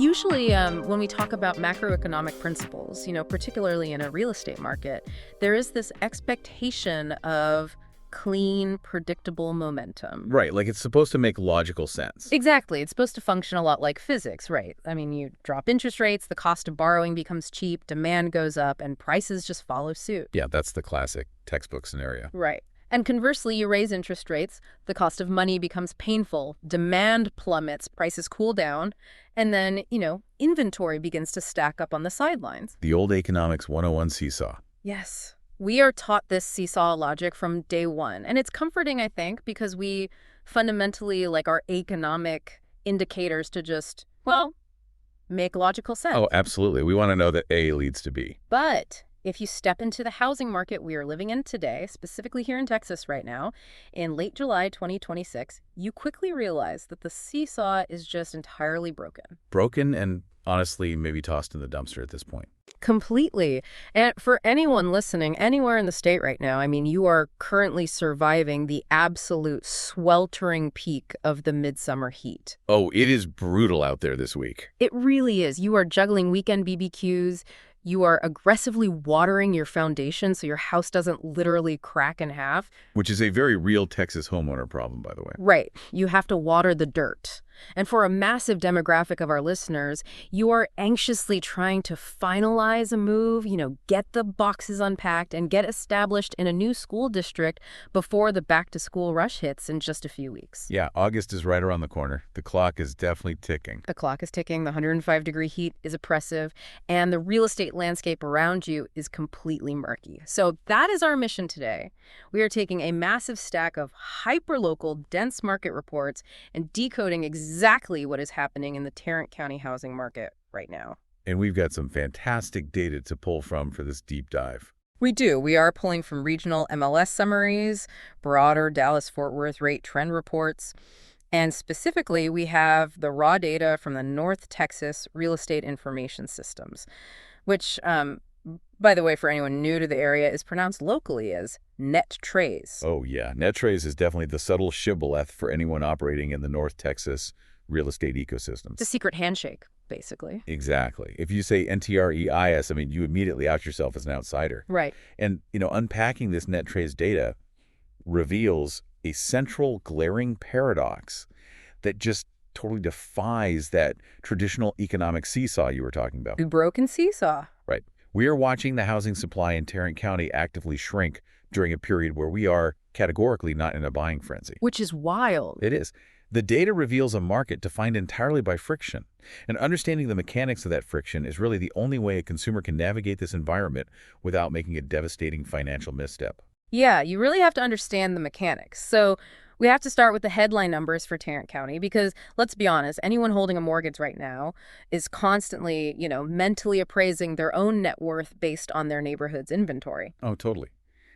Usually, when we talk about macroeconomic principles, particularly in a real estate market, there is this expectation of clean, predictable momentum. Right, like it's supposed to make logical sense. Exactly. It's supposed to function a lot like physics, right? I mean, you drop interest rates, the cost of borrowing becomes cheap, demand goes up, and prices just follow suit. Yeah, that's the classic textbook scenario. Right. And conversely, you raise interest rates, the cost of money becomes painful, demand plummets, prices cool down, and then, inventory begins to stack up on the sidelines. The old economics 101 seesaw. Yes. We are taught this seesaw logic from day one. And it's comforting, I think, because we fundamentally like our economic indicators to just, make logical sense. Oh, absolutely. We want to know that A leads to B. But if you step into the housing market we are living in today, specifically here in Texas right now, in late July 2026, you quickly realize that the seesaw is just entirely broken. Broken and honestly maybe tossed in the dumpster at this point. Completely. And for anyone listening anywhere in the state right now, I mean, you are currently surviving the absolute sweltering peak of the midsummer heat. Oh, it is brutal out there this week. It really is. You are juggling weekend BBQs. You are aggressively watering your foundation so your house doesn't literally crack in half. Which is a very real Texas homeowner problem, by the way. Right. You have to water the dirt. And for a massive demographic of our listeners, you are anxiously trying to finalize a move, get the boxes unpacked and get established in a new school district before the back-to-school rush hits in just a few weeks. Yeah, August is right around the corner. The clock is definitely ticking. The clock is ticking, the 105-degree heat is oppressive, and the real estate landscape around you is completely murky. So that is our mission today. We are taking a massive stack of hyperlocal, dense market reports and decoding exactly what is happening in the Tarrant County housing market right now. And we've got some fantastic data to pull from for this deep dive. We do. We are pulling from regional MLS summaries, broader Dallas-Fort Worth rate trend reports, and specifically, we have the raw data from the North Texas Real Estate Information Systems, which, by the way, for anyone new to the area, is pronounced locally as net trays. Oh, yeah. Net trays is definitely the subtle shibboleth for anyone operating in the North Texas real estate ecosystem. It's a secret handshake, basically. Exactly. If you say NTREIS, I mean, you immediately out yourself as an outsider. Right. And, unpacking this net trays data reveals a central glaring paradox that just totally defies that traditional economic seesaw you were talking about. The broken seesaw. Right. We are watching the housing supply in Tarrant County actively shrink during a period where we are categorically not in a buying frenzy. Which is wild. It is. The data reveals a market defined entirely by friction. And understanding the mechanics of that friction is really the only way a consumer can navigate this environment without making a devastating financial misstep. Yeah, you really have to understand the mechanics. So we have to start with the headline numbers for Tarrant County because, let's be honest, anyone holding a mortgage right now is constantly, mentally appraising their own net worth based on their neighborhood's inventory. Oh, totally.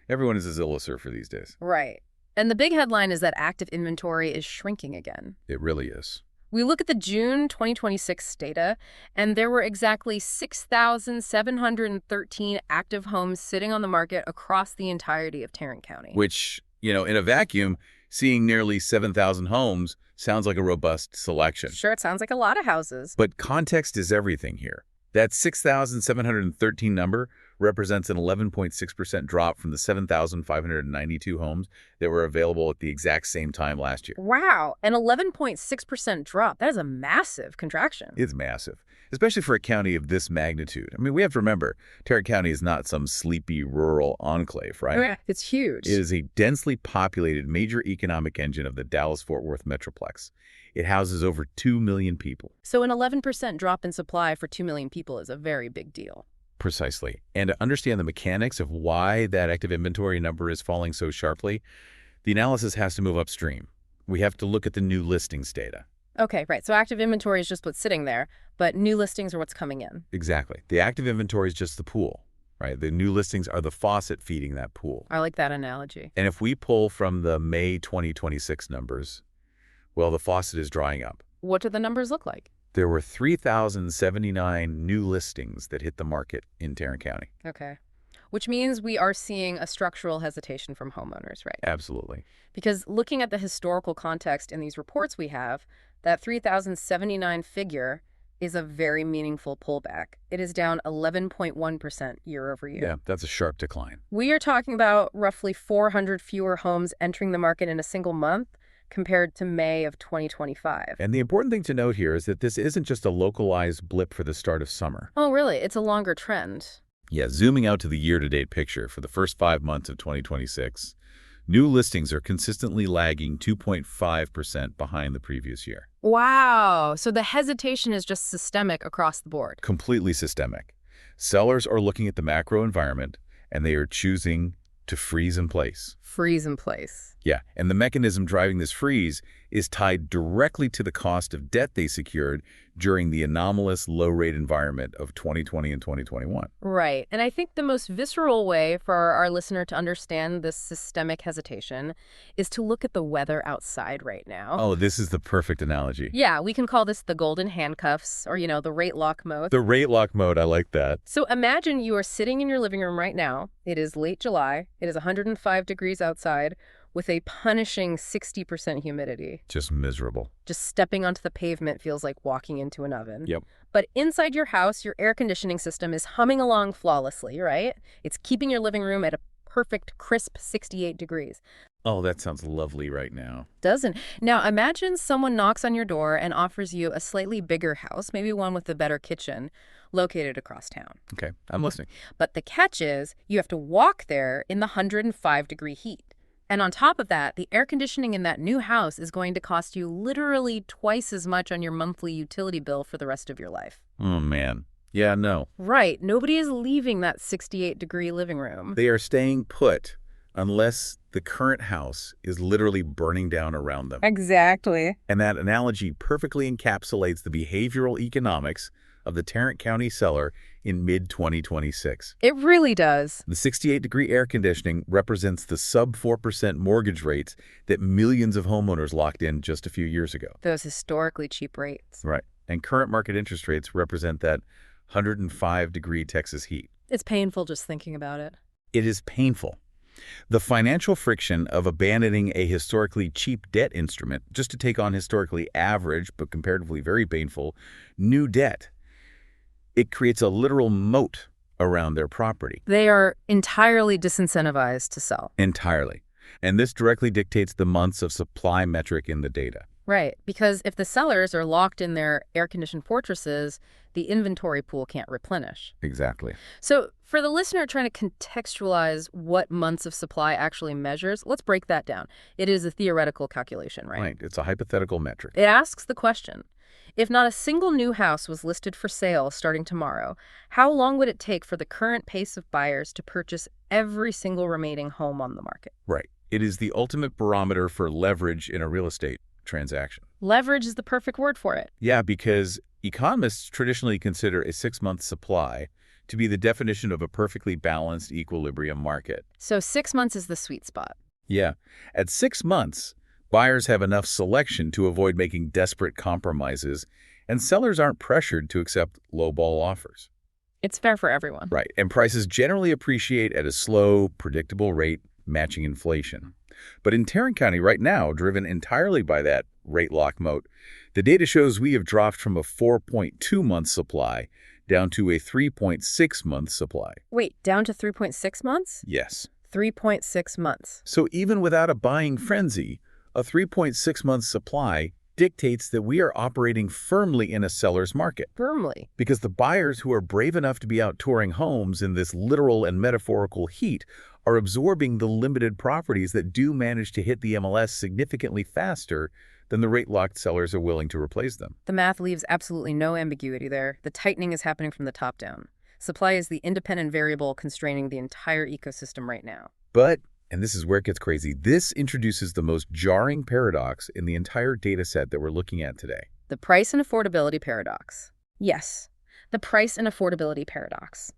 Everyone is a Zillow surfer these days. Right. And the big headline is that active inventory is shrinking again. It really is. We look at the June 2026 data, and there were exactly 6,713 active homes sitting on the market across the entirety of Tarrant County. Which, in a vacuum, seeing nearly 7,000 homes sounds like a robust selection. Sure, it sounds like a lot of houses. But context is everything here. That 6,713 number represents an 11.6% drop from the 7,592 homes that were available at the exact same time last year. Wow, an 11.6% drop. That is a massive contraction. It's massive, especially for a county of this magnitude. I mean, we have to remember, Tarrant County is not some sleepy rural enclave, right? Yeah, it's huge. It is a densely populated major economic engine of the Dallas-Fort Worth Metroplex. It houses over 2 million people. So an 11% drop in supply for 2 million people is a very big deal. Precisely. And to understand the mechanics of why that active inventory number is falling so sharply, the analysis has to move upstream. We have to look at the new listings data. Okay, right. So active inventory is just what's sitting there, but new listings are what's coming in. Exactly. The active inventory is just the pool, right? The new listings are the faucet feeding that pool. I like that analogy. And if we pull from the May 2026 numbers, well, the faucet is drying up. What do the numbers look like? There were 3,079 new listings that hit the market in Tarrant County. Okay. Which means we are seeing a structural hesitation from homeowners, right? Absolutely. Because looking at the historical context in these reports we have, that 3,079 figure is a very meaningful pullback. It is down 11.1% year over year. Yeah, that's a sharp decline. We are talking about roughly 400 fewer homes entering the market in a single month compared to May of 2025. And the important thing to note here is that this isn't just a localized blip for the start of summer. Oh, really? It's a longer trend. Yeah, zooming out to the year-to-date picture for the first 5 months of 2026, new listings are consistently lagging 2.5% behind the previous year. Wow. So the hesitation is just systemic across the board. Completely systemic. Sellers are looking at the macro environment, and they are choosing to freeze in place. Freeze in place. Yeah, and the mechanism driving this freeze is tied directly to the cost of debt they secured during the anomalous low-rate environment of 2020 and 2021. Right. And I think the most visceral way for our listener to understand this systemic hesitation is to look at the weather outside right now. Oh, this is the perfect analogy. Yeah, we can call this the golden handcuffs or, the rate lock mode. The rate lock mode, I like that. So imagine you are sitting in your living room right now. It is late July. It is 105 degrees outside with a punishing 60% humidity. Just miserable. Just stepping onto the pavement feels like walking into an oven. Yep. But inside your house, your air conditioning system is humming along flawlessly, right? It's keeping your living room at a perfect, crisp 68 degrees. Oh, that sounds lovely right now. Doesn't? Now, imagine someone knocks on your door and offers you a slightly bigger house, maybe one with a better kitchen, located across town. Okay, I'm listening. But the catch is you have to walk there in the 105-degree heat. And on top of that, the air conditioning in that new house is going to cost you literally twice as much on your monthly utility bill for the rest of your life. Oh, man. Yeah, no. Right. Nobody is leaving that 68-degree living room. They are staying put unless the current house is literally burning down around them. Exactly. And that analogy perfectly encapsulates the behavioral economics of the Tarrant County seller in mid-2026. It really does. The 68-degree air conditioning represents the sub-4% mortgage rates that millions of homeowners locked in just a few years ago. Those historically cheap rates. Right. And current market interest rates represent that 105-degree Texas heat. It's painful just thinking about it. It is painful. The financial friction of abandoning a historically cheap debt instrument just to take on historically average but comparatively very painful new debt, it creates a literal moat around their property. They are entirely disincentivized to sell. Entirely. And this directly dictates the months of supply metric in the data. Right, because if the sellers are locked in their air-conditioned fortresses, the inventory pool can't replenish. Exactly. So for the listener trying to contextualize what months of supply actually measures, let's break that down. It is a theoretical calculation, right? Right. It's a hypothetical metric. It asks the question, if not a single new house was listed for sale starting tomorrow, how long would it take for the current pace of buyers to purchase every single remaining home on the market? Right. It is the ultimate barometer for leverage in a real estate transaction. Leverage is the perfect word for it. Yeah, because economists traditionally consider a 6-month supply to be the definition of a perfectly balanced equilibrium market. So 6 months is the sweet spot. Yeah. At 6 months, buyers have enough selection to avoid making desperate compromises, and sellers aren't pressured to accept lowball offers. It's fair for everyone. Right. And prices generally appreciate at a slow, predictable rate, matching inflation. But in Tarrant County right now, driven entirely by that rate lock moat, the data shows we have dropped from a 4.2-month supply down to a 3.6-month supply. Wait, down to 3.6 months? Yes. 3.6 months. So even without a buying frenzy, a 3.6-month supply dictates that we are operating firmly in a seller's market. Firmly. Because the buyers who are brave enough to be out touring homes in this literal and metaphorical heat are absorbing the limited properties that do manage to hit the MLS significantly faster than the rate-locked sellers are willing to replace them. The math leaves absolutely no ambiguity there. The tightening is happening from the top down. Supply is the independent variable constraining the entire ecosystem right now. But, and this is where it gets crazy, this introduces the most jarring paradox in the entire data set that we're looking at today. The price and affordability paradox. Yes, the price and affordability paradox.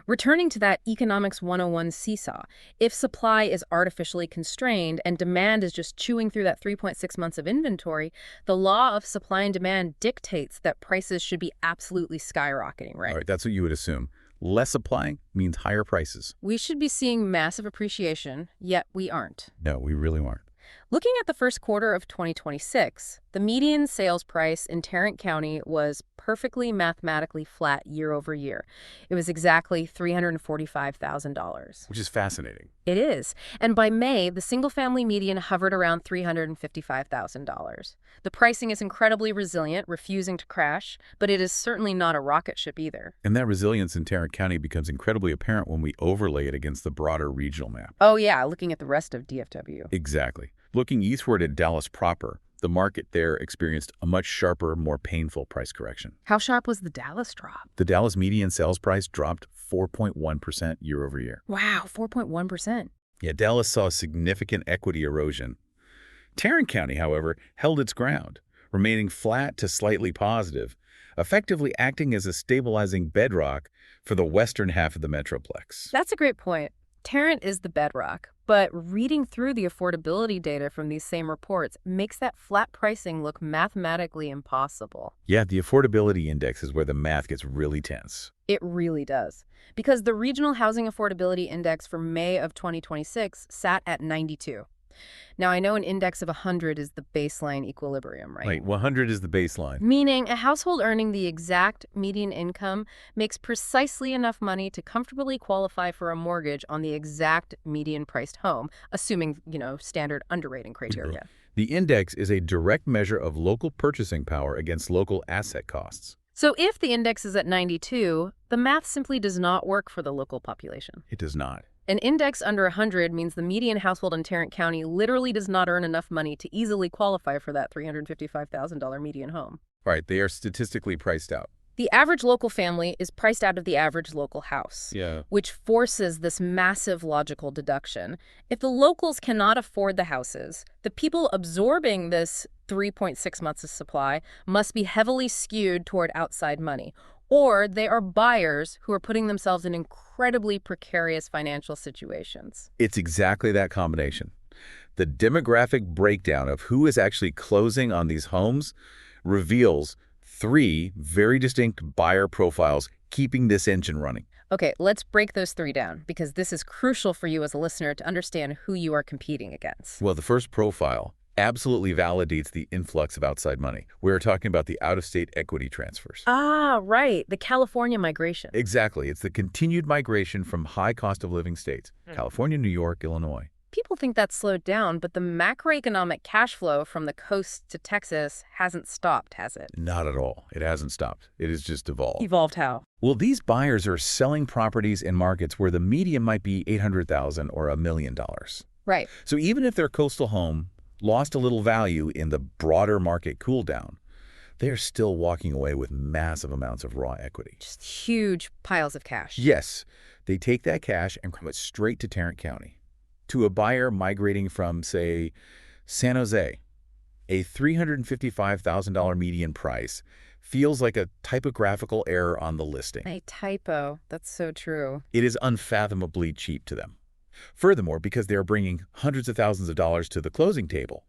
Returning to that Economics 101 seesaw, if supply is artificially constrained and demand is just chewing through that 3.6 months of inventory, the law of supply and demand dictates that prices should be absolutely skyrocketing, right? All right, that's what you would assume. Less supply means higher prices. We should be seeing massive appreciation, yet we aren't. No, we really aren't. Looking at the first quarter of 2026, the median sales price in Tarrant County was perfectly mathematically flat year over year. It was exactly $345,000. Which is fascinating. It is. And by May, the single-family median hovered around $355,000. The pricing is incredibly resilient, refusing to crash, but it is certainly not a rocket ship either. And that resilience in Tarrant County becomes incredibly apparent when we overlay it against the broader regional map. Oh yeah, looking at the rest of DFW. Exactly. Looking eastward at Dallas proper, the market there experienced a much sharper, more painful price correction. How sharp was the Dallas drop? The Dallas median sales price dropped 4.1% year over year. Wow, 4.1%. Yeah, Dallas saw significant equity erosion. Tarrant County, however, held its ground, remaining flat to slightly positive, effectively acting as a stabilizing bedrock for the western half of the Metroplex. That's a great point. Tarrant is the bedrock, but reading through the affordability data from these same reports makes that flat pricing look mathematically impossible. Yeah, the affordability index is where the math gets really tense. It really does. Because the Regional Housing Affordability Index for May of 2026 sat at 92. Now, I know an index of 100 is the baseline equilibrium, right? Right, 100 is the baseline. Meaning a household earning the exact median income makes precisely enough money to comfortably qualify for a mortgage on the exact median-priced home, assuming, standard underwriting criteria. The index is a direct measure of local purchasing power against local asset costs. So if the index is at 92, the math simply does not work for the local population. It does not. An index under 100 means the median household in Tarrant County literally does not earn enough money to easily qualify for that $355,000 median home. Right, they are statistically priced out. The average local family is priced out of the average local house, Yeah. which forces this massive logical deduction. If the locals cannot afford the houses, the people absorbing this 3.6 months of supply must be heavily skewed toward outside money, or they are buyers who are putting themselves in incredibly precarious financial situations. It's exactly that combination. The demographic breakdown of who is actually closing on these homes reveals three very distinct buyer profiles keeping this engine running. Okay, let's break those three down, because this is crucial for you as a listener to understand who you are competing against. Well, the first profile absolutely validates the influx of outside money. We're talking about the out-of-state equity transfers. Ah, right, the California migration. Exactly. It's the continued migration from high cost of living states, California, New York, Illinois. People think that's slowed down, but the macroeconomic cash flow from the coast to Texas hasn't stopped, has it? Not at all. It hasn't stopped. It has just evolved. Evolved how? Well, these buyers are selling properties in markets where the median might be $800,000 or $1 million. Right. So even if their coastal home lost a little value in the broader market cool down, they're still walking away with massive amounts of raw equity. Just huge piles of cash. Yes, they take that cash and come it straight to Tarrant County. To a buyer migrating from, say, San Jose, a $355,000 median price feels like a typographical error on the listing. A typo. That's so true. It is unfathomably cheap to them. Furthermore, because they are bringing hundreds of thousands of dollars to the closing table,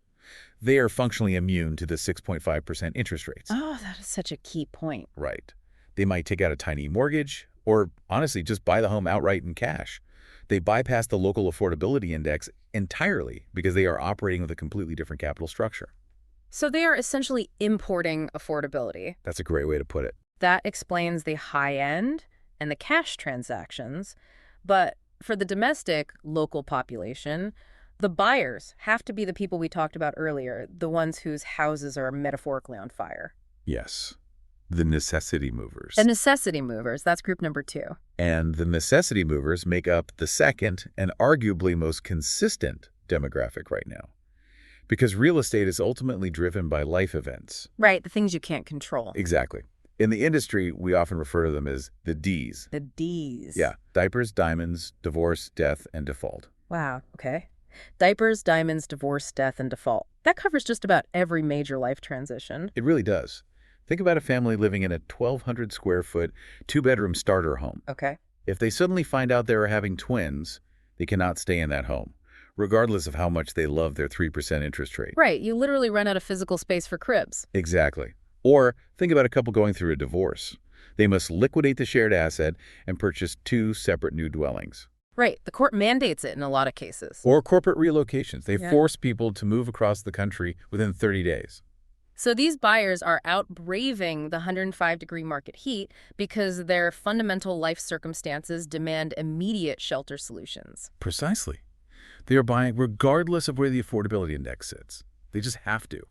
they are functionally immune to the 6.5% interest rates. Oh, that is such a key point. Right. They might take out a tiny mortgage or, honestly, just buy the home outright in cash. They bypass the local affordability index entirely because they are operating with a completely different capital structure. So they are essentially importing affordability. That's a great way to put it. That explains the high end and the cash transactions. But for the domestic local population, the buyers have to be the people we talked about earlier, the ones whose houses are metaphorically on fire. Yes. The necessity movers. The necessity movers, that's group number 2. And the necessity movers make up the second and arguably most consistent demographic right now. Because real estate is ultimately driven by life events. Right, the things you can't control. Exactly. In the industry, we often refer to them as the Ds. The Ds. Yeah, diapers, diamonds, divorce, death, and default. Wow, okay. Diapers, diamonds, divorce, death, and default. That covers just about every major life transition. It really does. Think about a family living in a 1,200 square foot, 2-bedroom starter home. Okay. If they suddenly find out they are having twins, they cannot stay in that home, regardless of how much they love their 3% interest rate. Right, you literally run out of physical space for cribs. Exactly. Or think about a couple going through a divorce. They must liquidate the shared asset and purchase 2 separate new dwellings. Right, the court mandates it in a lot of cases. Or corporate relocations. They Yeah. force people to move across the country within 30 days. So these buyers are out braving the 105-degree market heat because their fundamental life circumstances demand immediate shelter solutions. Precisely. They are buying regardless of where the affordability index sits. They just have to.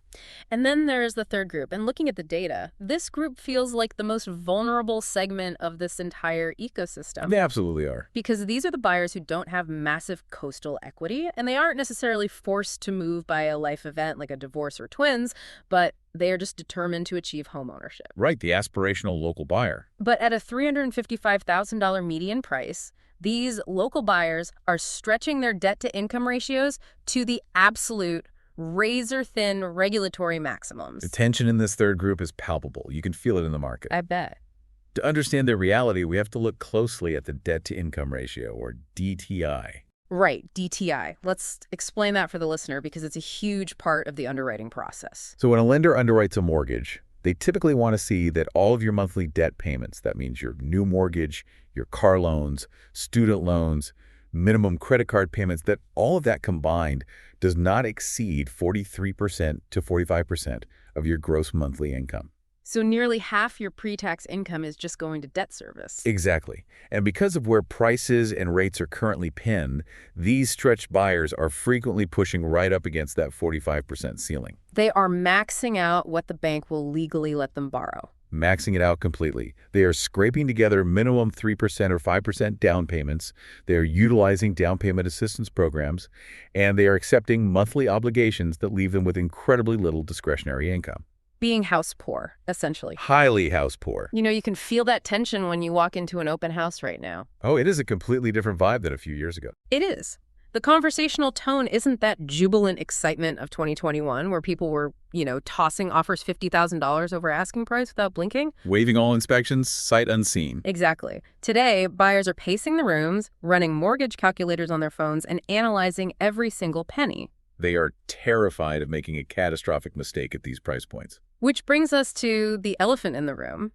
And then there's the third group. And looking at the data, this group feels like the most vulnerable segment of this entire ecosystem. They absolutely are. Because these are the buyers who don't have massive coastal equity, and they aren't necessarily forced to move by a life event like a divorce or twins, but they are just determined to achieve homeownership. Right, the aspirational local buyer. But at a $355,000 median price, these local buyers are stretching their debt-to-income ratios to the absolute razor-thin regulatory maximums. The tension in this third group is palpable. You can feel it in the market. I bet. To understand their reality, we have to look closely at the debt-to-income ratio, or DTI. Right, DTI. Let's explain that for the listener because it's a huge part of the underwriting process. So when a lender underwrites a mortgage, they typically want to see that all of your monthly debt payments, that means your new mortgage, your car loans, student loans, minimum credit card payments, that all of that combined does not exceed 43% to 45% of your gross monthly income. So nearly half your pre-tax income is just going to debt service. Exactly. And because of where prices and rates are currently pinned, these stretched buyers are frequently pushing right up against that 45% ceiling. They are maxing out what the bank will legally let them borrow. Maxing it out completely. They are scraping together minimum 3% or 5% down payments. They are utilizing down payment assistance programs, and they are accepting monthly obligations that leave them with incredibly little discretionary income. Being house poor, essentially. Highly house poor. You know, you can feel that tension when you walk into an open house right now. Oh, it is a completely different vibe than a few years ago. It is. The conversational tone isn't that jubilant excitement of 2021 where people were, tossing offers $50,000 over asking price without blinking. Waiving all inspections, sight unseen. Exactly. Today, buyers are pacing the rooms, running mortgage calculators on their phones, and analyzing every single penny. They are terrified of making a catastrophic mistake at these price points. Which brings us to the elephant in the room,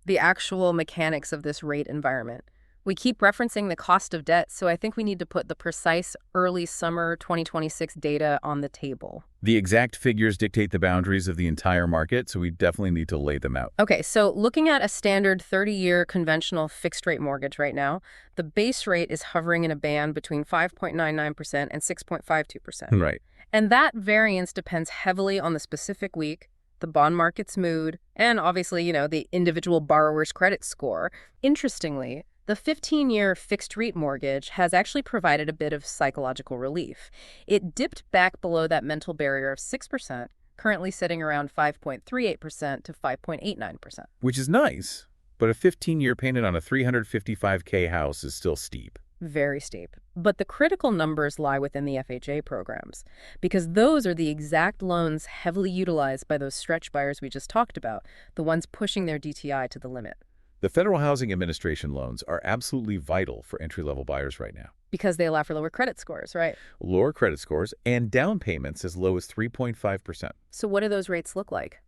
the actual mechanics of this rate environment. We keep referencing the cost of debt, so I think we need to put the precise early summer 2026 data on the table. The exact figures dictate the boundaries of the entire market, so we definitely need to lay them out. Okay, so looking at a standard 30-year conventional fixed-rate mortgage right now, the base rate is hovering in a band between 5.99% and 6.52%. Right. And that variance depends heavily on the specific week, the bond market's mood, and obviously, the individual borrower's credit score. Interestingly, the 15-year fixed-rate mortgage has actually provided a bit of psychological relief. It dipped back below that mental barrier of 6%, currently sitting around 5.38% to 5.89%. Which is nice, but a 15-year payment on a $355K house is still steep. Very steep. But the critical numbers lie within the FHA programs, because those are the exact loans heavily utilized by those stretch buyers we just talked about, the ones pushing their DTI to the limit. The Federal Housing Administration loans are absolutely vital for entry-level buyers right now. Because they allow for lower credit scores, right? Lower credit scores and down payments as low as 3.5%. So what do those rates look like?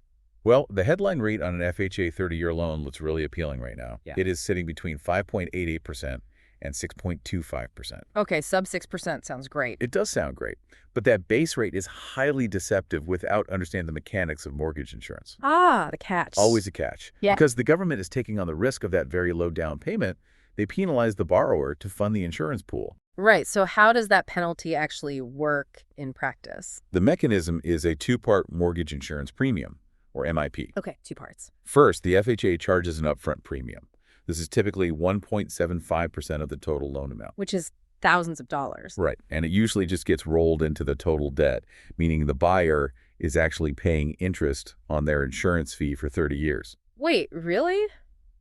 Well, the headline rate on an FHA 30-year loan looks really appealing right now. Yeah. It is sitting between 5.88% and 6.25%. Okay, sub 6% sounds great. It does sound great, but that base rate is highly deceptive without understanding the mechanics of mortgage insurance. Ah, the catch. Always a catch. Yeah. Because the government is taking on the risk of that very low down payment, they penalize the borrower to fund the insurance pool. Right, so how does that penalty actually work in practice? The mechanism is a two-part mortgage insurance premium, or MIP. Okay, two parts. First, the FHA charges an upfront premium. This is typically 1.75% of the total loan amount. Which is thousands of dollars. Right, and it usually just gets rolled into the total debt, meaning the buyer is actually paying interest on their insurance fee for 30 years. Wait, really?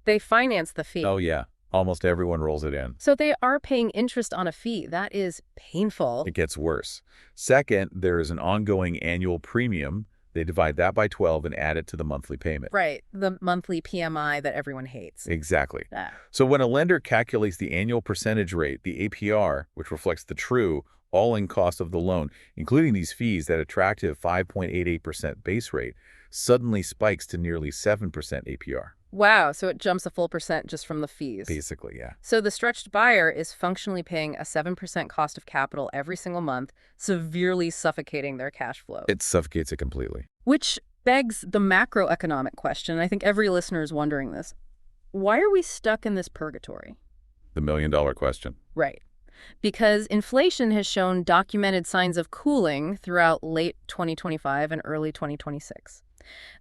They finance the fee. Oh, yeah. Almost everyone rolls it in. So they are paying interest on a fee. That is painful. It gets worse. Second, there is an ongoing annual premium. They divide that by 12 and add it to the monthly payment. Right, the monthly PMI that everyone hates. Exactly. Ah. So when a lender calculates the annual percentage rate, the APR, which reflects the true all-in cost of the loan, including these fees, that attractive 5.88% base rate suddenly spikes to nearly 7% APR. Wow, so it jumps a full percent just from the fees. Basically, yeah. So the stretched buyer is functionally paying a 7% cost of capital every single month, severely suffocating their cash flow. It suffocates it completely. Which begs the macroeconomic question. I think every listener is wondering this. Why are we stuck in this purgatory? The million-dollar question. Right. Because inflation has shown documented signs of cooling throughout late 2025 and early 2026.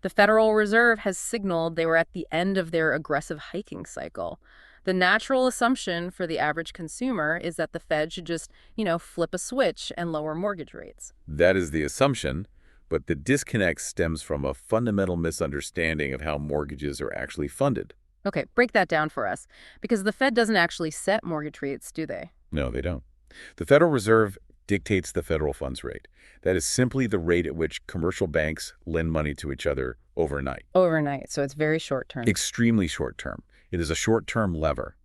The Federal Reserve has signaled they were at the end of their aggressive hiking cycle. The natural assumption for the average consumer is that the Fed should just, flip a switch and lower mortgage rates. That is the assumption, but the disconnect stems from a fundamental misunderstanding of how mortgages are actually funded. Okay, break that down for us, because the Fed doesn't actually set mortgage rates, do they? No, they don't. The Federal Reserve dictates the federal funds rate. That is simply the rate at which commercial banks lend money to each other overnight. Overnight, so it's very short term. Extremely short term. It is a short-term lever.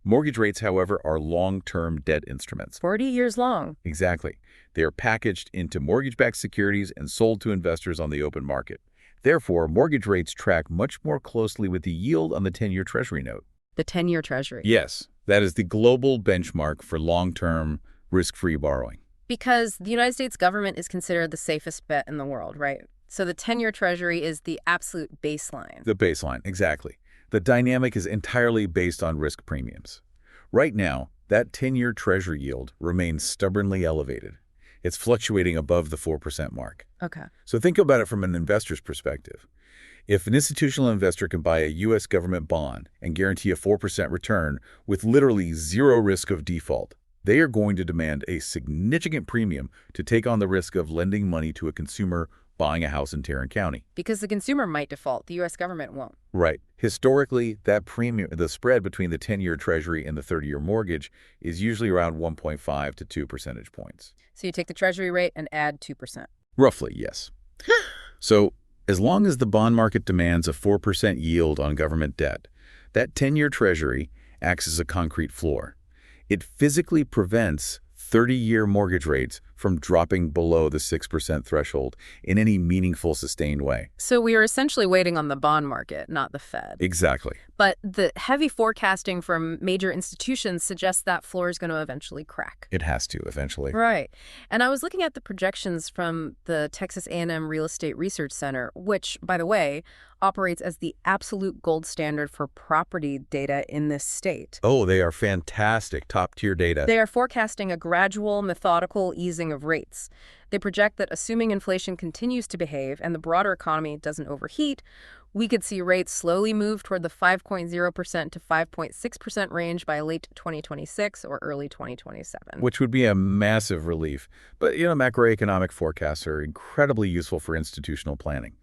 Mortgage rates, however, are long-term debt instruments. 40 years long. Exactly. They are packaged into mortgage-backed securities and sold to investors on the open market. Therefore, mortgage rates track much more closely with the yield on the 10-year Treasury note. The 10-year Treasury. Yes, that is the global benchmark for long-term, risk-free borrowing. Because the United States government is considered the safest bet in the world, right? So the 10-year Treasury is the absolute baseline. The baseline, exactly. The dynamic is entirely based on risk premiums. Right now, that 10-year Treasury yield remains stubbornly elevated. It's fluctuating above the 4% mark. Okay. So think about it from an investor's perspective. If an institutional investor can buy a U.S. government bond and guarantee a 4% return with literally zero risk of default, they are going to demand a significant premium to take on the risk of lending money to a consumer buying a house in Tarrant County. Because the consumer might default, the U.S. government won't. Right. Historically, that premium, the spread between the 10-year Treasury and the 30-year mortgage is usually around 1.5 to 2 percentage points. So you take the Treasury rate and add 2%. Roughly, yes. So as long as the bond market demands a 4% yield on government debt, that 10-year Treasury acts as a concrete floor. It physically prevents 30-year mortgage rates from dropping below the 6% threshold in any meaningful, sustained way. So we are essentially waiting on the bond market, not the Fed. Exactly. But the heavy forecasting from major institutions suggests that floor is going to eventually crack. It has to, eventually. Right. And I was looking at the projections from the Texas A&M Real Estate Research Center, which, by the way, operates as the absolute gold standard for property data in this state. Oh, they are fantastic, top-tier data. They are forecasting a gradual, methodical easing of rates. They project that assuming inflation continues to behave and the broader economy doesn't overheat, we could see rates slowly move toward the 5.0% to 5.6% range by late 2026 or early 2027. Which would be a massive relief. But, macroeconomic forecasts are incredibly useful for institutional planning.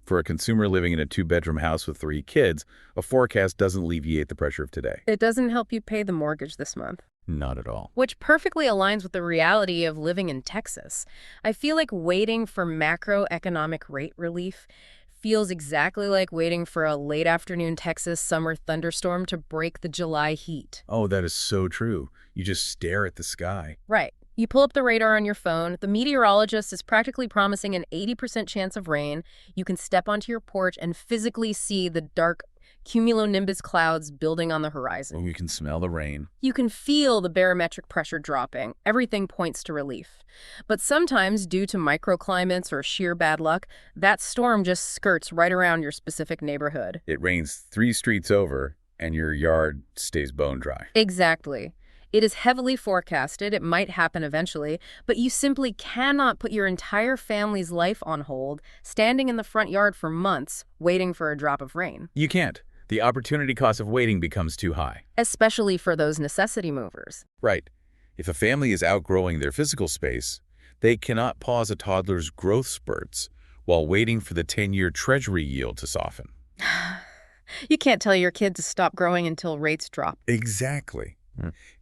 For a consumer living in a 2-bedroom house with 3 kids, a forecast doesn't alleviate the pressure of today. It doesn't help you pay the mortgage this month. Not at all. Which perfectly aligns with the reality of living in Texas. I feel like waiting for macroeconomic rate relief feels exactly like waiting for a late afternoon Texas summer thunderstorm to break the July heat. Oh, that is so true. You just stare at the sky. Right. You pull up the radar on your phone. The meteorologist is practically promising an 80% chance of rain. You can step onto your porch and physically see the dark cumulonimbus clouds building on the horizon. Oh, you can smell the rain. You can feel the barometric pressure dropping. Everything points to relief. But sometimes, due to microclimates or sheer bad luck, that storm just skirts right around your specific neighborhood. It rains 3 streets over, and your yard stays bone dry. Exactly. It is heavily forecasted. It might happen eventually, but you simply cannot put your entire family's life on hold, standing in the front yard for months, waiting for a drop of rain. You can't. The opportunity cost of waiting becomes too high. Especially for those necessity movers. Right. If a family is outgrowing their physical space, they cannot pause a toddler's growth spurts while waiting for the 10-year Treasury yield to soften. You can't tell your kid to stop growing until rates drop. Exactly.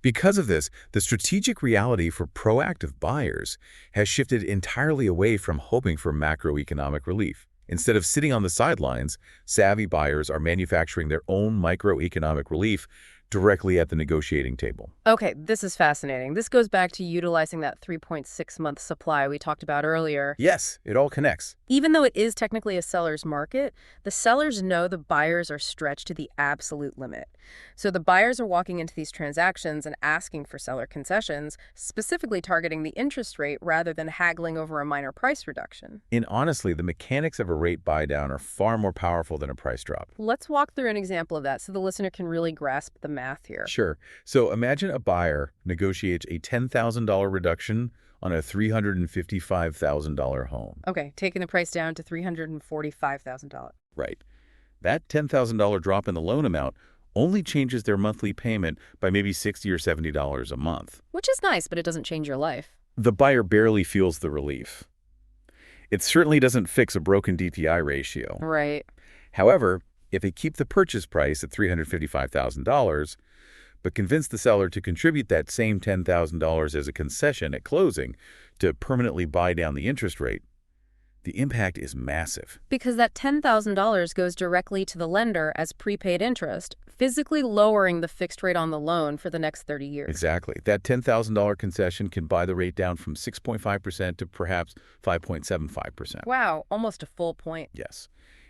Because of this, the strategic reality for proactive buyers has shifted entirely away from hoping for macroeconomic relief. Instead of sitting on the sidelines, savvy buyers are manufacturing their own microeconomic relief directly at the negotiating table. Okay, this is fascinating. This goes back to utilizing that 3.6-month supply we talked about earlier. Yes, it all connects. Even though it is technically a seller's market, the sellers know the buyers are stretched to the absolute limit. So the buyers are walking into these transactions and asking for seller concessions, specifically targeting the interest rate rather than haggling over a minor price reduction. And honestly, the mechanics of a rate buy down are far more powerful than a price drop. Let's walk through an example of that so the listener can really grasp the math here. Sure. So imagine a buyer negotiates a $10,000 reduction on a $355,000 home. Okay, taking the price down to $345,000. Right. That $10,000 drop in the loan amount only changes their monthly payment by maybe $60 or $70 a month. Which is nice, but it doesn't change your life. The buyer barely feels the relief. It certainly doesn't fix a broken DTI ratio. Right. However, if they keep the purchase price at $355,000, but convince the seller to contribute that same $10,000 as a concession at closing to permanently buy down the interest rate, the impact is massive. Because that $10,000 goes directly to the lender as prepaid interest, physically lowering the fixed rate on the loan for the next 30 years. Exactly. That $10,000 concession can buy the rate down from 6.5% to perhaps 5.75%. Wow, almost a full point. Yes.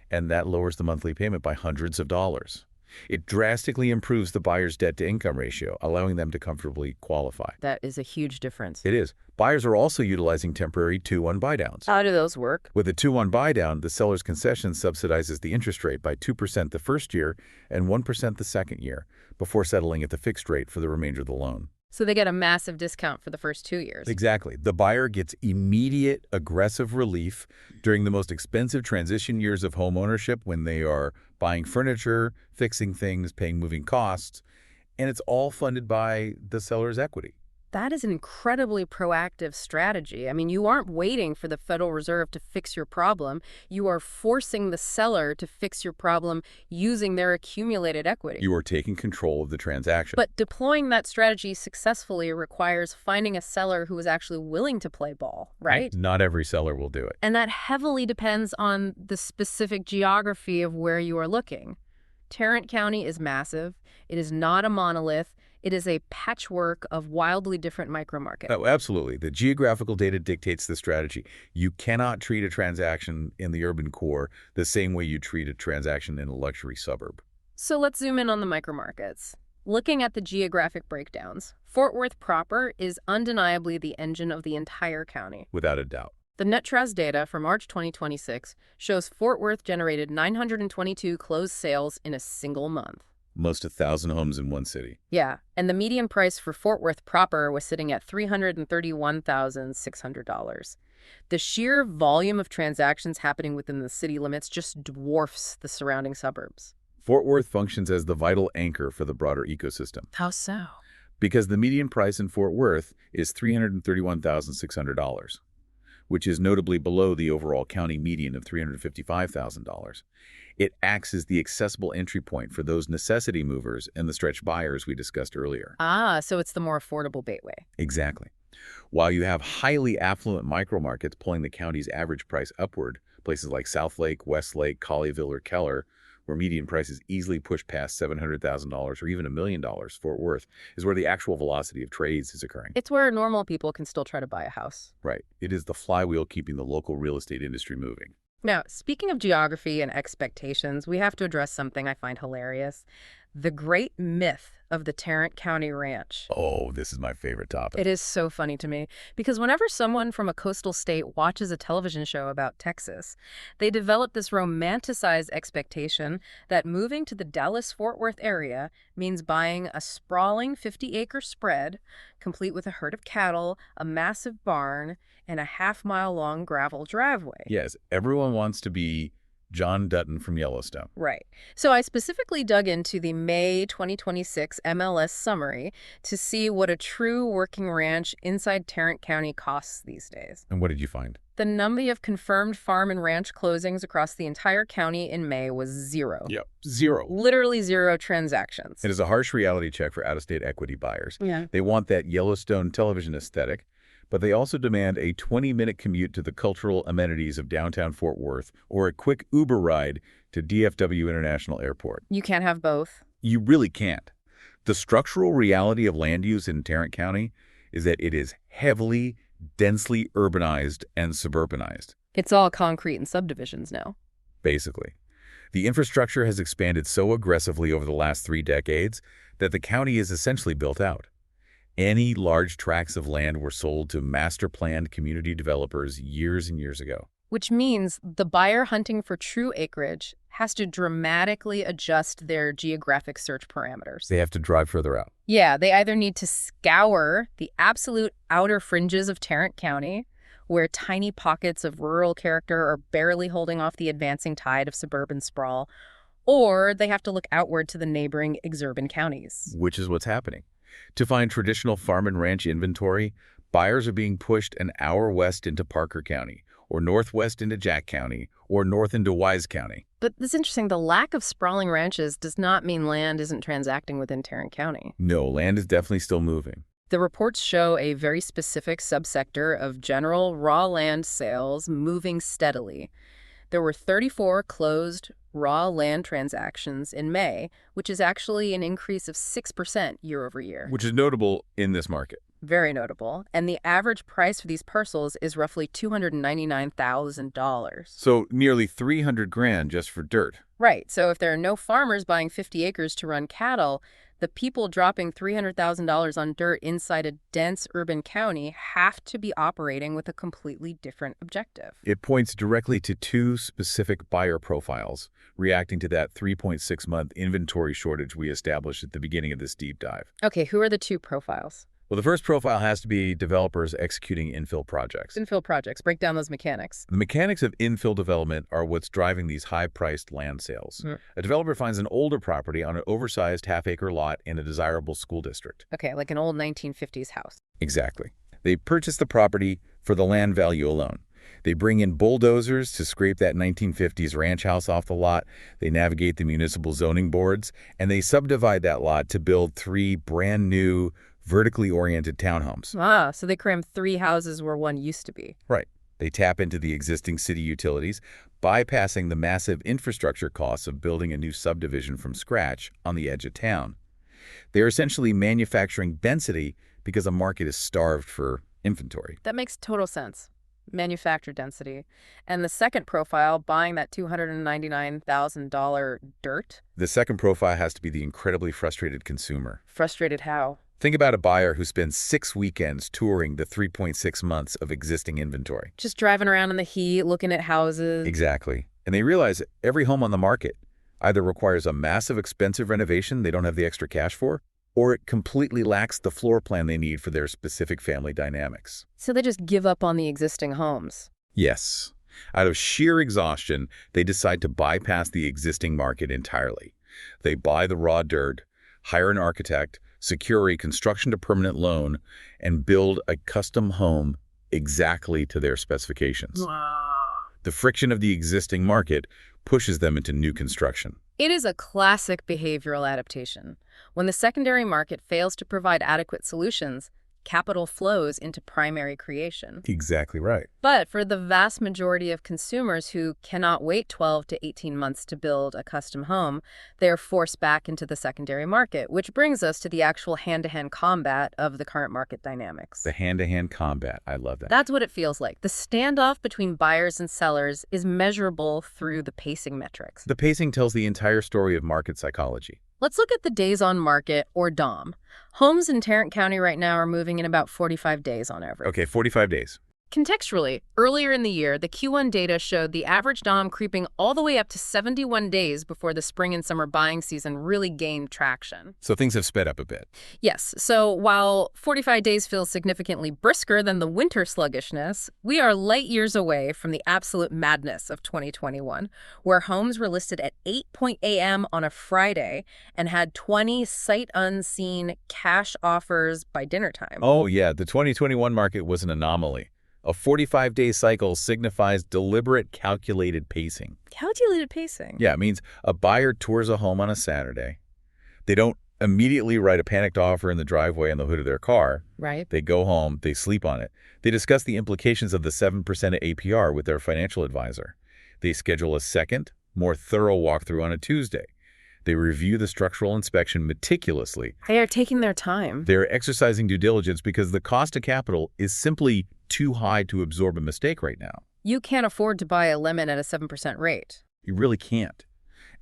And that lowers the monthly payment by hundreds of dollars. It drastically improves the buyer's debt-to-income ratio, allowing them to comfortably qualify. That is a huge difference. It is. Buyers are also utilizing temporary 2-1 buydowns. How do those work? With a 2-1 buydown, the seller's concession subsidizes the interest rate by 2% the first year and 1% the second year, before settling at the fixed rate for the remainder of the loan. So they get a massive discount for the first 2 years. Exactly. The buyer gets immediate, aggressive relief during the most expensive transition years of home ownership when they are buying furniture, fixing things, paying moving costs, and it's all funded by the seller's equity. That is an incredibly proactive strategy. I mean, you aren't waiting for the Federal Reserve to fix your problem. You are forcing the seller to fix your problem using their accumulated equity. You are taking control of the transaction. But deploying that strategy successfully requires finding a seller who is actually willing to play ball, right? Not every seller will do it. And that heavily depends on the specific geography of where you are looking. Tarrant County is massive. It is not a monolith. It is a patchwork of wildly different micromarkets. Oh, absolutely. The geographical data dictates the strategy. You cannot treat a transaction in the urban core the same way you treat a transaction in a luxury suburb. So let's zoom in on the micromarkets. Looking at the geographic breakdowns, Fort Worth proper is undeniably the engine of the entire county. Without a doubt. The NetTraz data for March 2026 shows Fort Worth generated 922 closed sales in a single month. Most 1,000 homes in one city. Yeah, and the median price for Fort Worth proper was sitting at $331,600. The sheer volume of transactions happening within the city limits just dwarfs the surrounding suburbs. Fort Worth functions as the vital anchor for the broader ecosystem. How so? Because the median price in Fort Worth is $331,600, which is notably below the overall county median of $355,000. It acts as the accessible entry point for those necessity movers and the stretch buyers we discussed earlier. Ah, so it's the more affordable gateway. Exactly. While you have highly affluent micromarkets pulling the county's average price upward, places like Southlake, Westlake, Colleyville, or Keller, where median prices easily push past $700,000 or even $1 million, Fort Worth is where the actual velocity of trades is occurring. It's where normal people can still try to buy a house. Right. It is the flywheel keeping the local real estate industry moving. Now, speaking of geography and expectations, we have to address something I find hilarious. The great myth of the Tarrant County Ranch. Oh, this is my favorite topic. It is so funny to me because whenever someone from a coastal state watches a television show about Texas, they develop this romanticized expectation that moving to the Dallas-Fort Worth area means buying a sprawling 50-acre spread, complete with a herd of cattle, a massive barn, and a half-mile-long gravel driveway. Yes, everyone wants to be John Dutton from Yellowstone. Right. So I specifically dug into the May 2026 MLS summary to see what a true working ranch inside Tarrant County costs these days. And what did you find? The number of confirmed farm and ranch closings across the entire county in May was zero. Yep, zero. Literally zero transactions. It is a harsh reality check for out-of-state equity buyers. Yeah. They want that Yellowstone television aesthetic, but they also demand a 20-minute commute to the cultural amenities of downtown Fort Worth or a quick Uber ride to DFW International Airport. You can't have both. You really can't. The structural reality of land use in Tarrant County is that it is heavily, densely urbanized and suburbanized, It's all concrete and subdivisions now. basically. The infrastructure has expanded so aggressively over the last 3 decades that the county is essentially built out. Any large tracts of land were sold to master-planned community developers years and years ago. Which means the buyer hunting for true acreage has to dramatically adjust their geographic search parameters. They have to drive further out. Yeah, they either need to scour the absolute outer fringes of Tarrant County, where tiny pockets of rural character are barely holding off the advancing tide of suburban sprawl, or they have to look outward to the neighboring exurban counties. Which is what's happening. To find traditional farm and ranch inventory, buyers are being pushed an hour west into Parker County, or northwest into Jack County, or north into Wise County. But it's interesting, the lack of sprawling ranches does not mean land isn't transacting within Tarrant County. No, land is definitely still moving. The reports show a very specific subsector of general raw land sales moving steadily. There were 34 closed raw land transactions in May, which is actually an increase of 6% year over year. Which is notable in this market. Very notable. And the average price for these parcels is roughly $299,000. So nearly $300,000 just for dirt. Right. So if there are no farmers buying 50 acres to run cattle, the people dropping $300,000 on dirt inside a dense urban county have to be operating with a completely different objective. It points directly to two specific buyer profiles, reacting to that 3.6-month inventory shortage we established at the beginning of this deep dive. Okay, who are the two profiles? Well, the first profile has to be developers executing infill projects. Infill projects. Break down those mechanics. The mechanics of infill development are what's driving these high-priced land sales. A developer finds an older property on an oversized half-acre lot in a desirable school district. Okay, like an old 1950s house. Exactly. They purchase the property for the land value alone. They bring in bulldozers to scrape that 1950s ranch house off the lot. They navigate the municipal zoning boards, and they subdivide that lot to build 3 brand new, vertically oriented townhomes. Ah, so they cram 3 houses where one used to be. Right. They tap into the existing city utilities, bypassing the massive infrastructure costs of building a new subdivision from scratch on the edge of town. They're essentially manufacturing density because a market is starved for inventory. That makes total sense. Manufacture density. And the second profile, buying that $299,000 dirt? The second profile has to be the incredibly frustrated consumer. Frustrated how? Think about a buyer who spends 6 weekends touring the 3.6 months of existing inventory. Just driving around in the heat, looking at houses. Exactly. And they realize every home on the market either requires a massive expensive renovation they don't have the extra cash for, or it completely lacks the floor plan they need for their specific family dynamics. So they just give up on the existing homes. Yes. Out of sheer exhaustion, they decide to bypass the existing market entirely. They buy the raw dirt, hire an architect, secure a construction-to-permanent loan, and build a custom home exactly to their specifications. Wow. The friction of the existing market pushes them into new construction. It is a classic behavioral adaptation. When the secondary market fails to provide adequate solutions, capital flows into primary creation. Exactly right. But for the vast majority of consumers who cannot wait 12 to 18 months to build a custom home, they are forced back into the secondary market, which brings us to the actual hand-to-hand combat of the current market dynamics. The hand-to-hand combat. I love that. That's what it feels like. The standoff between buyers and sellers is measurable through the pacing metrics. The pacing tells the entire story of market psychology. Let's look at the days on market, or DOM. Homes in Tarrant County right now are moving in about 45 days on average. Okay, 45 days. Contextually, earlier in the year, the Q1 data showed the average DOM creeping all the way up to 71 days before the spring and summer buying season really gained traction. So things have sped up a bit. Yes, so while 45 days feels significantly brisker than the winter sluggishness, we are light years away from the absolute madness of 2021, where homes were listed at 8 a.m. on a Friday and had 20 sight-unseen cash offers by dinner time. Oh, yeah, the 2021 market was an anomaly. A 45-day cycle signifies deliberate, calculated pacing. Calculated pacing? Yeah, it means a buyer tours a home on a Saturday. They don't immediately write a panicked offer in the driveway on the hood of their car. Right. They go home, they sleep on it. They discuss the implications of the 7% APR with their financial advisor. They schedule a second, more thorough walkthrough on a Tuesday. They review the structural inspection meticulously. They are taking their time. They're exercising due diligence because the cost of capital is simply too high to absorb a mistake right now. You can't afford to buy a lemon at a 7% rate. You really can't.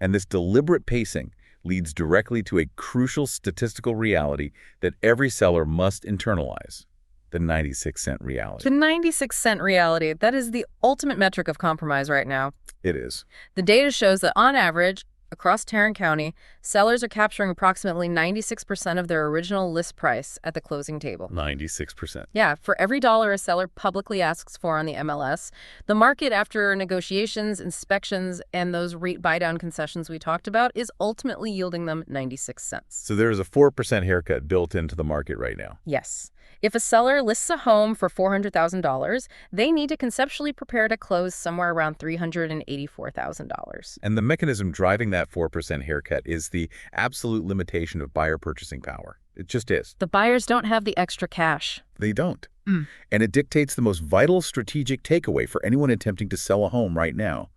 And this deliberate pacing leads directly to a crucial statistical reality that every seller must internalize: the 96-cent reality. The 96-cent reality, that is the ultimate metric of compromise right now. It is. The data shows that on average, across Tarrant County, sellers are capturing approximately 96% of their original list price at the closing table. 96%. Yeah, for every dollar a seller publicly asks for on the MLS, the market, after negotiations, inspections, and those rate buy-down concessions we talked about, is ultimately yielding them 96 cents. So there's a 4% haircut built into the market right now. Yes. If a seller lists a home for $400,000, they need to conceptually prepare to close somewhere around $384,000. And the mechanism driving that 4% haircut is the absolute limitation of buyer purchasing power. It just is. The buyers don't have the extra cash. They don't. And it dictates the most vital strategic takeaway for anyone attempting to sell a home right now.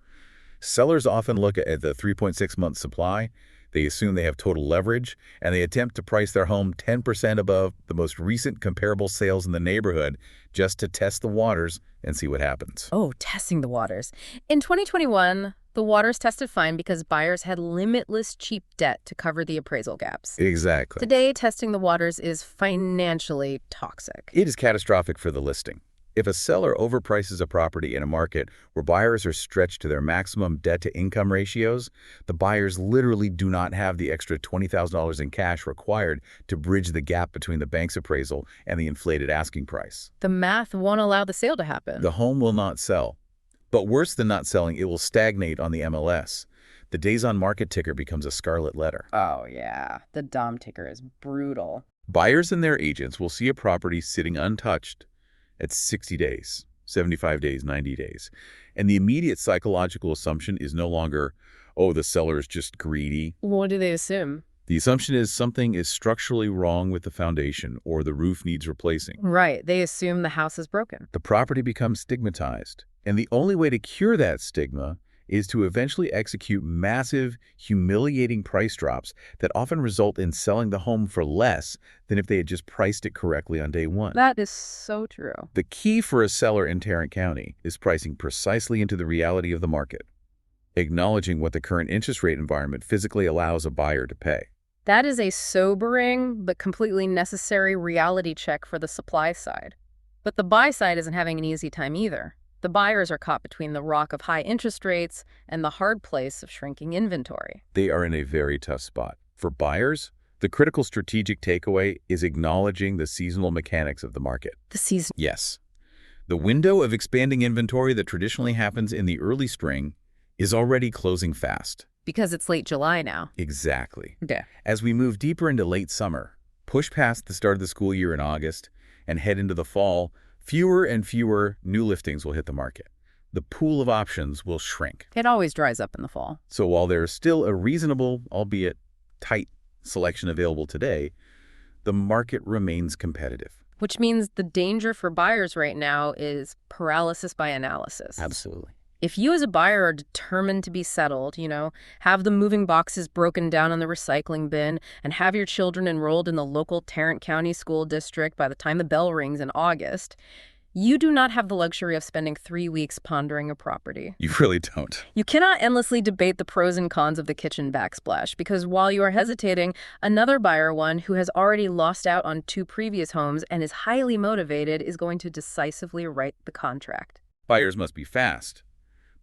Sellers often look at the 3.6-month supply. They assume they have total leverage, and they attempt to price their home 10% above the most recent comparable sales in the neighborhood just to test the waters and see what happens. Oh, testing the waters. In 2021, the waters tested fine because buyers had limitless cheap debt to cover the appraisal gaps. Exactly. Today, testing the waters is financially toxic. It is catastrophic for the listing. If a seller overprices a property in a market where buyers are stretched to their maximum debt-to-income ratios, the buyers literally do not have the extra $20,000 in cash required to bridge the gap between the bank's appraisal and the inflated asking price. The math won't allow the sale to happen. The home will not sell. But worse than not selling, it will stagnate on the MLS. The days on market ticker becomes a scarlet letter. Oh, yeah. The DOM ticker is brutal. Buyers and their agents will see a property sitting untouched at 60 days, 75 days, 90 days. And the immediate psychological assumption is no longer, oh, the seller is just greedy. What do they assume? The assumption is something is structurally wrong with the foundation or the roof needs replacing. Right. They assume the house is broken. The property becomes stigmatized. And the only way to cure that stigma is to eventually execute massive, humiliating price drops that often result in selling the home for less than if they had just priced it correctly on day one. That is so true. The key for a seller in Tarrant County is pricing precisely into the reality of the market, acknowledging what the current interest rate environment physically allows a buyer to pay. That is a sobering but completely necessary reality check for the supply side. But the buy side isn't having an easy time either. The buyers are caught between the rock of high interest rates and the hard place of shrinking inventory. They are in a very tough spot. For buyers, the critical strategic takeaway is acknowledging the seasonal mechanics of the market. The season. Yes. The window of expanding inventory that traditionally happens in the early spring is already closing fast. Because it's late July now. Exactly. Yeah. As we move deeper into late summer, push past the start of the school year in August, and head into the fall, fewer and fewer new listings will hit the market. The pool of options will shrink. It always dries up in the fall. So while there's still a reasonable, albeit tight, selection available today, the market remains competitive. Which means the danger for buyers right now is paralysis by analysis. Absolutely. If you as a buyer are determined to be settled, have the moving boxes broken down in the recycling bin, and have your children enrolled in the local Tarrant County school district by the time the bell rings in August, you do not have the luxury of spending 3 weeks pondering a property. You really don't. You cannot endlessly debate the pros and cons of the kitchen backsplash, because while you are hesitating, another buyer, one who has already lost out on 2 previous homes and is highly motivated, is going to decisively write the contract. Buyers must be fast,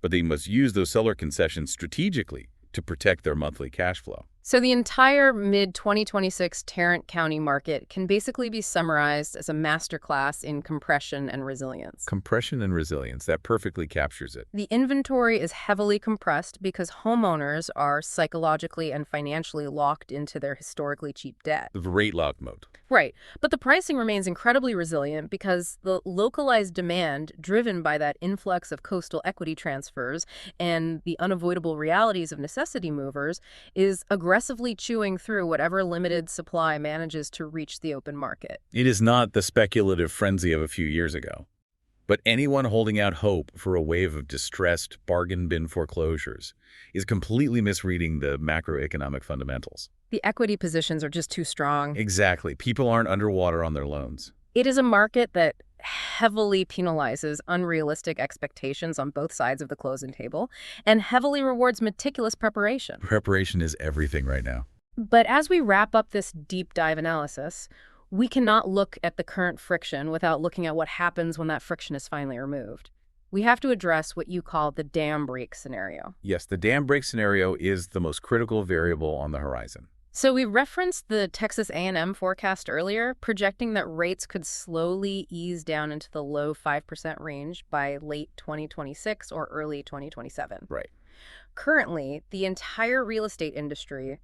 but they must use those seller concessions strategically to protect their monthly cash flow. So the entire mid-2026 Tarrant County market can basically be summarized as a masterclass in compression and resilience. Compression and resilience, that perfectly captures it. The inventory is heavily compressed because homeowners are psychologically and financially locked into their historically cheap debt. The rate lock mode. Right. But the pricing remains incredibly resilient because the localized demand, driven by that influx of coastal equity transfers and the unavoidable realities of necessity movers, is aggressively chewing through whatever limited supply manages to reach the open market. It is not the speculative frenzy of a few years ago. But anyone holding out hope for a wave of distressed bargain bin foreclosures is completely misreading the macroeconomic fundamentals. The equity positions are just too strong. Exactly. People aren't underwater on their loans. It is a market that heavily penalizes unrealistic expectations on both sides of the closing table and heavily rewards meticulous preparation. Preparation is everything right now. But as we wrap up this deep dive analysis, we cannot look at the current friction without looking at what happens when that friction is finally removed. We have to address what you call the dam break scenario. Yes, the dam break scenario is the most critical variable on the horizon. So we referenced the Texas A&M forecast earlier, projecting that rates could slowly ease down into the low 5% range by late 2026 or early 2027. Right. Currently, the entire real estate industry,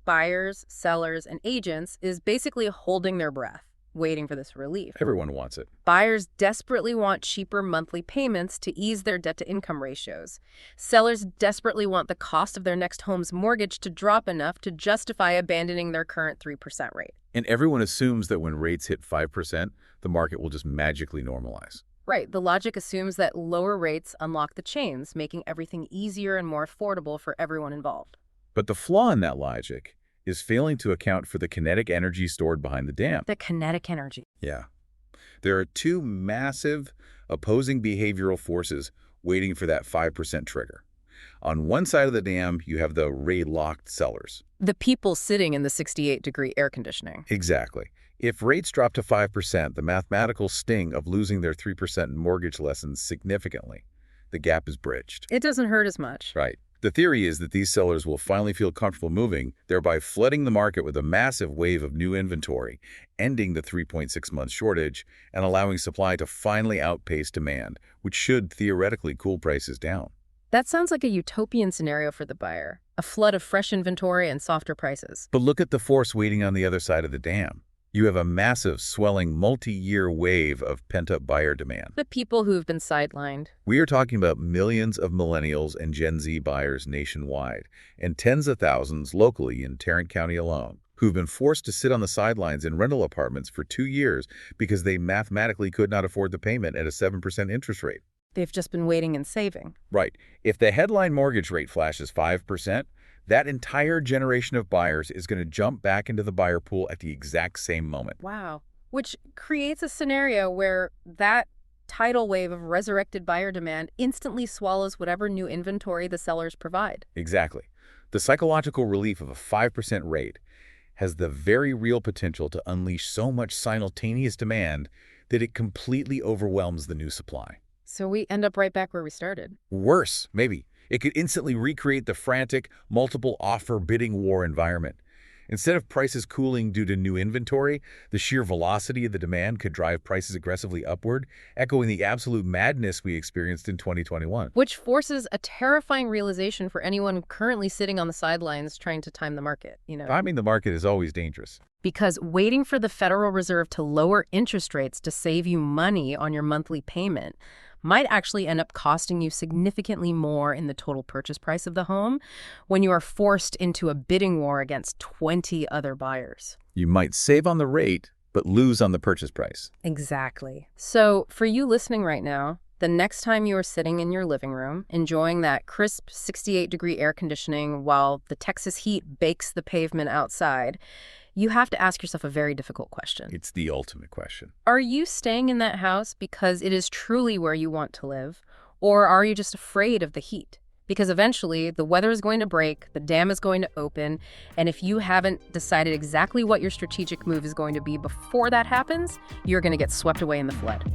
buyers, sellers, and agents, is basically holding their breath, waiting for this relief. Everyone wants it. Buyers desperately want cheaper monthly payments to ease their debt-to-income ratios. Sellers desperately want the cost of their next home's mortgage to drop enough to justify abandoning their current 3% rate. And everyone assumes that when rates hit 5%, the market will just magically normalize. Right. The logic assumes that lower rates unlock the chains, making everything easier and more affordable for everyone involved. But the flaw in that logic is failing to account for the kinetic energy stored behind the dam. The kinetic energy. Yeah. There are two massive opposing behavioral forces waiting for that 5% trigger. On one side of the dam, you have the rate-locked sellers. The people sitting in the 68-degree air conditioning. Exactly. If rates drop to 5%, the mathematical sting of losing their 3% mortgage lessens significantly. The gap is bridged. It doesn't hurt as much. Right. The theory is that these sellers will finally feel comfortable moving, thereby flooding the market with a massive wave of new inventory, ending the 3.6-month shortage and allowing supply to finally outpace demand, which should theoretically cool prices down. That sounds like a utopian scenario for the buyer, a flood of fresh inventory and softer prices. But look at the force waiting on the other side of the dam. You have a massive, swelling, multi-year wave of pent-up buyer demand. The people who've been sidelined. We are talking about millions of millennials and Gen Z buyers nationwide, and tens of thousands locally in Tarrant County alone, who've been forced to sit on the sidelines in rental apartments for 2 years because they mathematically could not afford the payment at a 7% interest rate. They've just been waiting and saving. Right. If the headline mortgage rate flashes 5%, that entire generation of buyers is going to jump back into the buyer pool at the exact same moment. Wow. Which creates a scenario where that tidal wave of resurrected buyer demand instantly swallows whatever new inventory the sellers provide. Exactly. The psychological relief of a 5% rate has the very real potential to unleash so much simultaneous demand that it completely overwhelms the new supply. So we end up right back where we started. Worse, maybe. It could instantly recreate the frantic, multiple offer bidding war environment. Instead of prices cooling due to new inventory, the sheer velocity of the demand could drive prices aggressively upward, echoing the absolute madness we experienced in 2021. Which forces a terrifying realization for anyone currently sitting on the sidelines trying to time the market, Timing the market is always dangerous. Because waiting for the Federal Reserve to lower interest rates to save you money on your monthly payment might actually end up costing you significantly more in the total purchase price of the home when you are forced into a bidding war against 20 other buyers. You might save on the rate, but lose on the purchase price. Exactly. So for you listening right now, the next time you are sitting in your living room, enjoying that crisp 68-degree air conditioning while the Texas heat bakes the pavement outside, you have to ask yourself a very difficult question. It's the ultimate question. Are you staying in that house because it is truly where you want to live? Or are you just afraid of the heat? Because eventually the weather is going to break, the dam is going to open, and if you haven't decided exactly what your strategic move is going to be before that happens, you're going to get swept away in the flood.